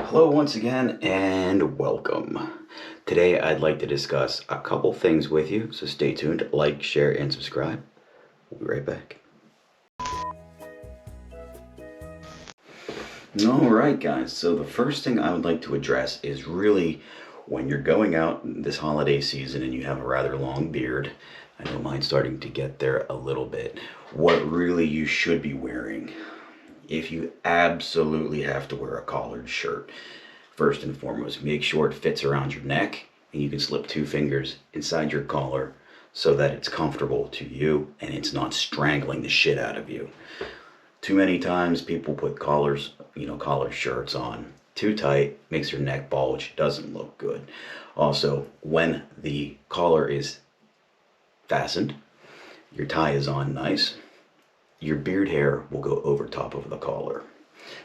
Hello once again and welcome. Today I'd like to discuss a couple things with you, so stay tuned, like, share, and subscribe. We'll be right back. Alright guys, so the first thing I would like to address is really when you're going out this holiday season and you have a rather long beard, I know mine's starting to get there a little bit, what really you should be wearing. If you absolutely have to wear a collared shirt, first and foremost, make sure it fits around your neck and you can slip 2 fingers inside your collar so that it's comfortable to you and it's not strangling the shit out of you. Too many times people put collars, collared shirts on too tight, makes your neck bulge, doesn't look good. Also, when the collar is fastened, your tie is on nice, your beard hair will go over top of the collar.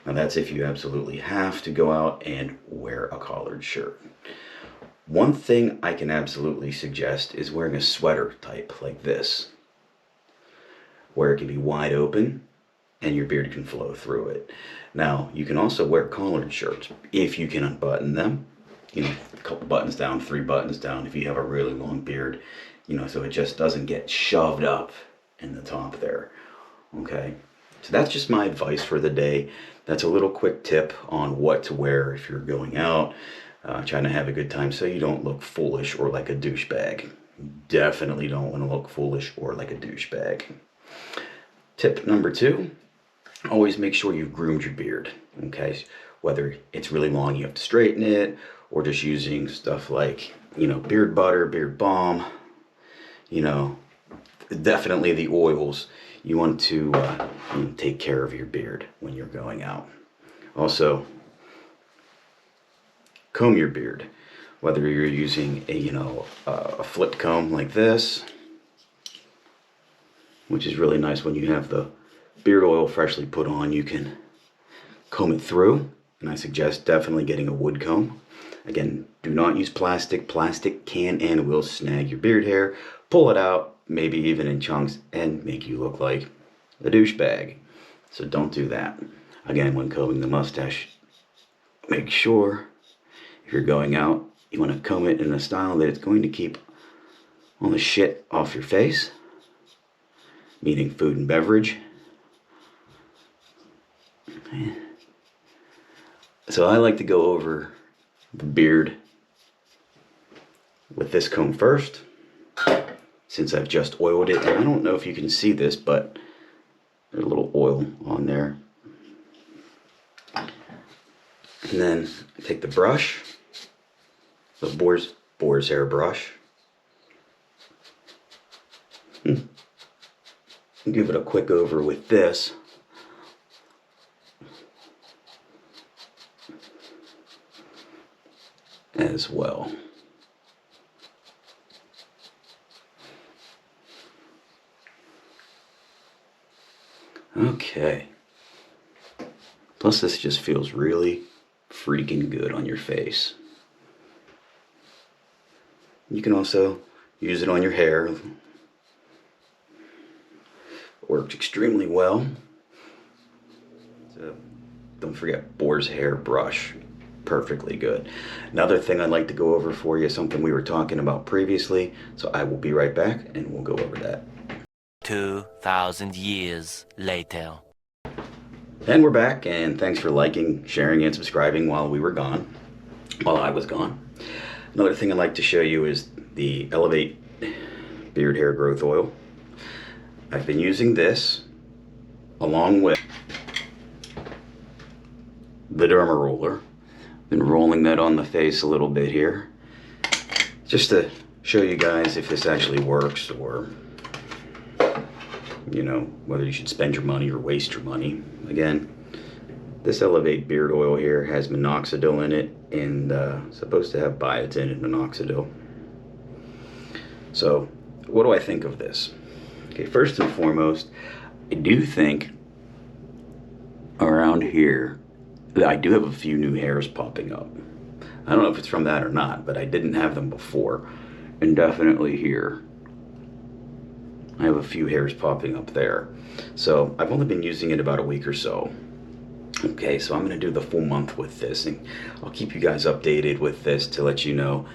Now that's if you absolutely have to go out and wear a collared shirt. One thing I can absolutely suggest is wearing a sweater type like this, where it can be wide open and your beard can flow through it. Now you can also wear collared shirts if you can unbutton them, a couple buttons down, 3 buttons down if you have a really long beard, so it just doesn't get shoved up in the top there. Okay, so that's just my advice for the day. That's a little quick tip on what to wear if you're going out, trying to have a good time so you don't look foolish or like a douchebag. You definitely don't want to look foolish or like a douchebag. Tip number 2, always make sure you've groomed your beard. Okay, whether it's really long, you have to straighten it, or just using stuff like, beard butter, beard balm, definitely the oils. You want to take care of your beard when you're going out. Also, comb your beard, whether you're using a flip comb like this, which is really nice when you have the beard oil freshly put on. You can comb it through, and I suggest definitely getting a wood comb. Again, do not use plastic. Plastic can and will snag your beard hair, pull it out, maybe even in chunks, and make you look like a douchebag. So don't do that. Again, when combing the mustache, make sure if you're going out, you want to comb it in a style that it's going to keep all the shit off your face, meaning food and beverage. So I like to go over the beard with this comb first, since I've just oiled it. And I don't know if you can see this, but there's a little oil on there. And then I take the brush, the boar's hair brush, and give it a quick over with this. As well. Okay. Plus this just feels really freaking good on your face. You can also use it on your hair. Worked extremely well. So don't forget boar's hair brush. Perfectly good. Another thing I'd like to go over for you, something we were talking about previously, so I will be right back and we'll go over that. 2,000 years later. And we're back, and thanks for liking, sharing, and subscribing while I was gone. Another thing I'd like to show you is the Elevate Beard Hair Growth Oil. I've been using this along with the Derma Roller. Been rolling that on the face a little bit here, just to show you guys if this actually works, or whether you should spend your money or waste your money. Again, this Elevate beard oil here has minoxidil in it, and supposed to have biotin and minoxidil. So what do I think of this? Okay, first and foremost, I do think around here I do have a few new hairs popping up. I don't know if it's from that or not, but I didn't have them before. And definitely here, I have a few hairs popping up there. So I've only been using it about a week or so. Okay, so I'm gonna do the full month with this, and I'll keep you guys updated with this to let you know,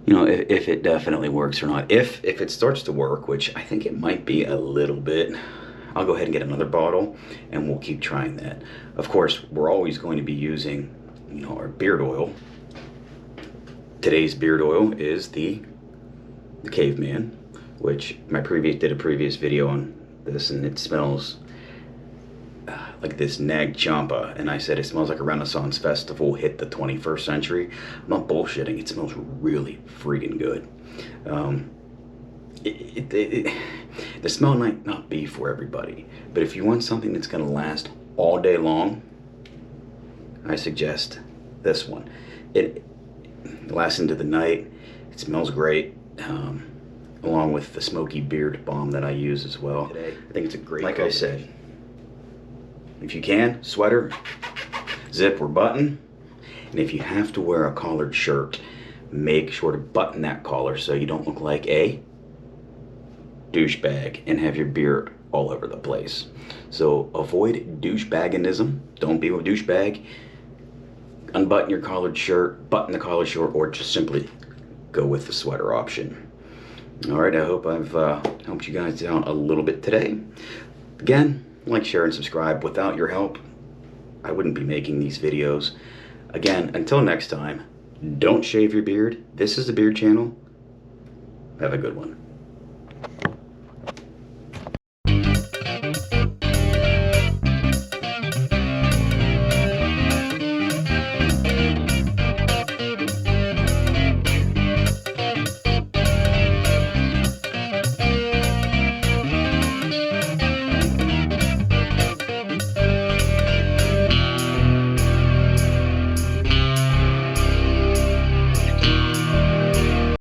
if it definitely works or not. If it starts to work, which I think it might be a little bit, I'll go ahead and get another bottle, and we'll keep trying that. Of course, we're always going to be using, our beard oil. Today's beard oil is the Caveman, which did a previous video on this, and it smells like this Nag Champa, and I said it smells like a Renaissance festival hit the 21st century. I'm not bullshitting. It smells really freaking good. The smell might not be for everybody, but if you want something that's going to last all day long, I suggest this one. It lasts into the night. It smells great, along with the smoky beard balm that I use as well. I think it's a great, like I said, if you can, sweater, zip or button. And if you have to wear a collared shirt, make sure to button that collar so you don't look like a douchebag and have your beard all over the place. So avoid douchebaganism. Don't be a douchebag. Unbutton your collared shirt, button the collar short, or just simply go with the sweater option. All right, I hope I've helped you guys out a little bit today. Again, like, share, and subscribe. Without your help, I wouldn't be making these videos. Again, until next time, don't shave your beard. This is the Beard Channel. Have a good one.